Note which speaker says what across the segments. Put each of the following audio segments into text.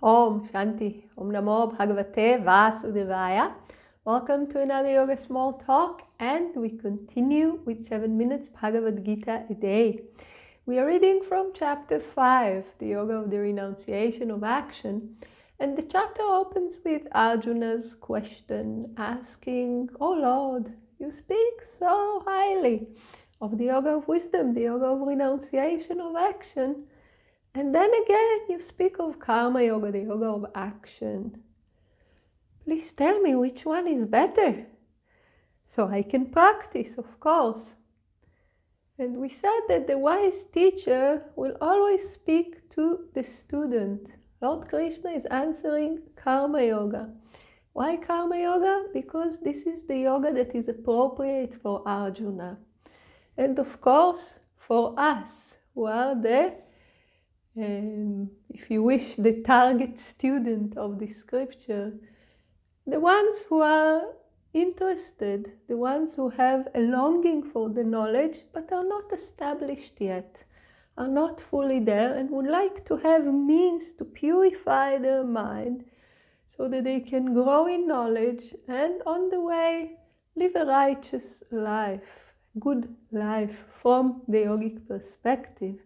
Speaker 1: Om Shanti, Om Namo Bhagavate Vasudevaya. Welcome to another Yoga Small Talk, and we continue with 7 minutes Bhagavad Gita a day. We are reading from chapter 5, the Yoga of the Renunciation of Action, and the chapter opens with Arjuna's question, asking, "Oh Lord, you speak so highly of the Yoga of Wisdom, the Yoga of Renunciation of Action, and then again you speak of Karma Yoga, the Yoga of Action. Please tell me which one is better, so I can practice, of course." And we said that the wise teacher will always speak to the student. Lord Krishna is answering Karma Yoga. Why Karma Yoga? Because this is the yoga that is appropriate for Arjuna. And of course, for us, who are the if you wish, the target student of the scripture, the ones who are interested, the ones who have a longing for the knowledge but are not established yet, are not fully there, and would like to have means to purify their mind so that they can grow in knowledge and on the way live a righteous life, good life from the yogic perspective.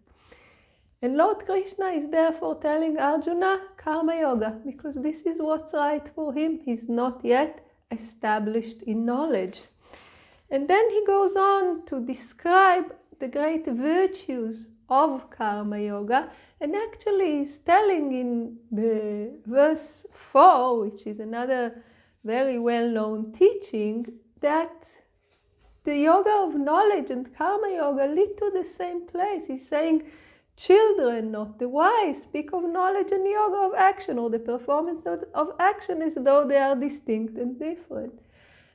Speaker 1: And Lord Krishna is therefore telling Arjuna Karma Yoga, because this is what's right for him. He's not yet established in knowledge. And then he goes on to describe the great virtues of Karma Yoga, and actually is telling in the verse 4, which is another very well-known teaching, that the yoga of knowledge and Karma Yoga lead to the same place. He's saying, children, not the wise, speak of knowledge and yoga of action, or the performance of action, as though they are distinct and different.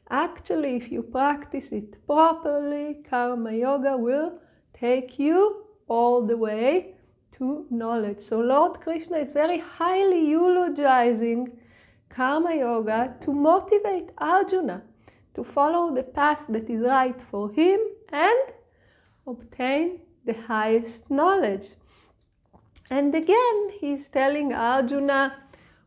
Speaker 1: Actually, if you practice it properly, Karma Yoga will take you all the way to knowledge. So Lord Krishna is very highly eulogizing Karma Yoga to motivate Arjuna to follow the path that is right for him and obtain the highest knowledge. And again, he's telling Arjuna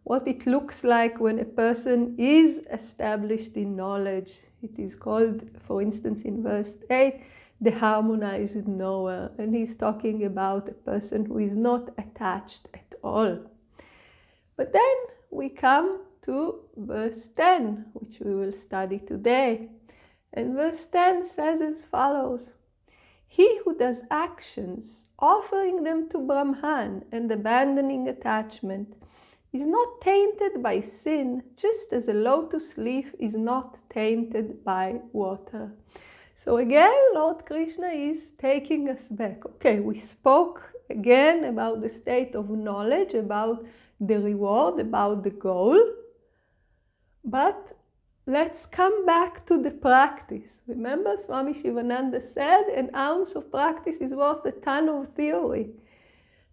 Speaker 1: what it looks like when a person is established in knowledge. It is called, for instance, in verse 8, the harmonized knower. And he's talking about a person who is not attached at all. But then we come to verse 10, which we will study today. And verse 10 says as follows: "He who does actions, offering them to Brahman and abandoning attachment, is not tainted by sin, just as a lotus leaf is not tainted by water." So again, Lord Krishna is taking us back. Okay, we spoke again about the state of knowledge, about the reward, about the goal. But let's come back to the practice. Remember, Swami Shivananda said, an ounce of practice is worth a ton of theory.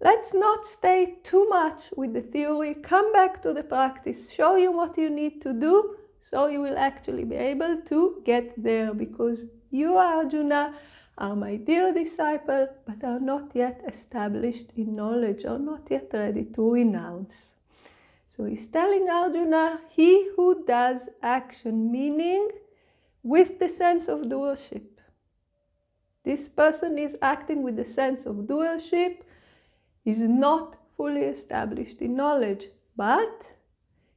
Speaker 1: Let's not stay too much with the theory. Come back to the practice. Show you what you need to do, so you will actually be able to get there. Because you, Arjuna, are my dear disciple, but are not yet established in knowledge, are not yet ready to renounce. So he's telling Arjuna, he who does action, meaning with the sense of doership. This person is acting with the sense of doership, is not fully established in knowledge, but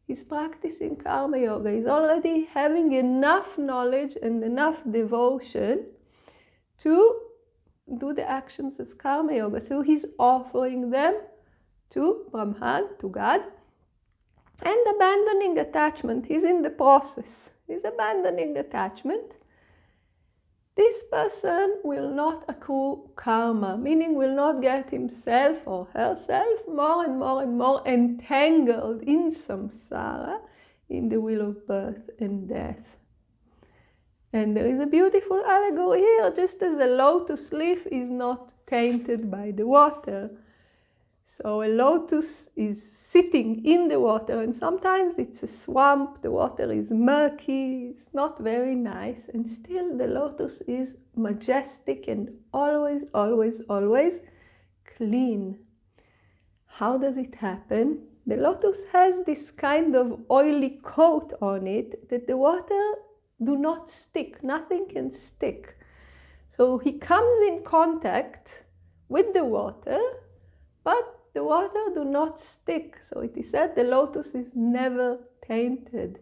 Speaker 1: he's practicing Karma Yoga. He's already having enough knowledge and enough devotion to do the actions as Karma Yoga. So he's offering them to Brahman, to God, and abandoning attachment. He's in the process. He's abandoning attachment. This person will not accrue karma, meaning will not get himself or herself more and more and more entangled in samsara, in the wheel of birth and death. And there is a beautiful allegory here, just as a lotus leaf is not tainted by the water. So a lotus is sitting in the water, and sometimes it's a swamp, the water is murky, it's not very nice, and still the lotus is majestic and always, always, always clean. How does it happen? The lotus has this kind of oily coat on it that the water do not stick, nothing can stick. So he comes in contact with the water, but the water do not stick. So it is said the lotus is never tainted.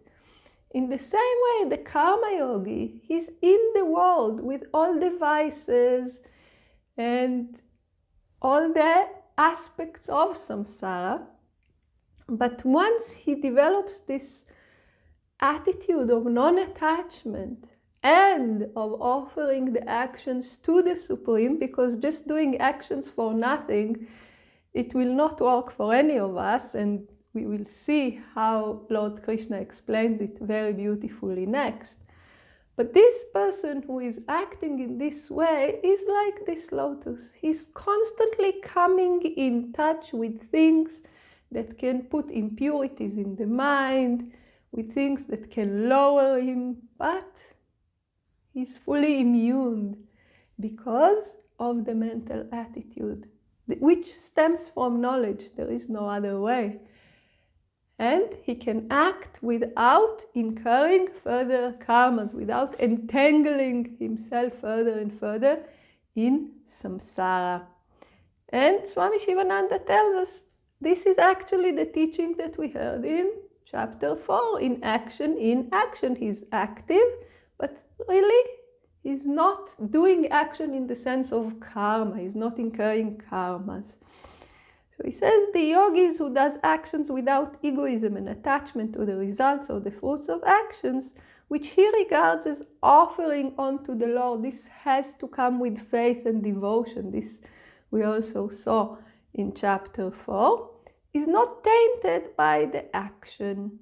Speaker 1: In the same way, the karma yogi, he's in the world with all the vices and all the aspects of samsara. But once he develops this attitude of non-attachment and of offering the actions to the Supreme, because just doing actions for nothing, it will not work for any of us, and we will see how Lord Krishna explains it very beautifully next. But this person who is acting in this way is like this lotus. He's constantly coming in touch with things that can put impurities in the mind, with things that can lower him, but he's fully immune because of the mental attitude, which stems from knowledge. There is no other way. And he can act without incurring further karmas, without entangling himself further and further in samsara. And Swami Shivananda tells us this is actually the teaching that we heard in chapter 4, in action, in action. He's active, but really he's not doing action in the sense of karma. He's not incurring karmas. So he says the yogis who does actions without egoism and attachment to the results or the fruits of actions, which he regards as offering unto the Lord, this has to come with faith and devotion. This we also saw in chapter 4, is not tainted by the action.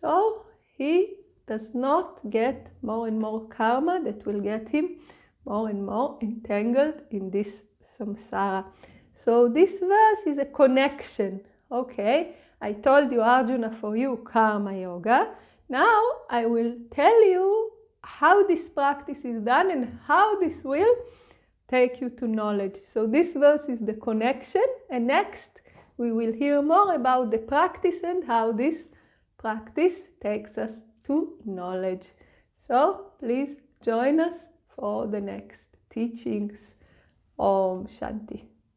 Speaker 1: So he does not get more and more karma that will get him more and more entangled in this samsara. So this verse is a connection. Okay, I told you, Arjuna, for you, karma yoga. Now I will tell you how this practice is done and how this will take you to knowledge. So this verse is the connection, and next we will hear more about the practice and how this practice takes us to knowledge. So please join us for the next teachings. Om Shanti.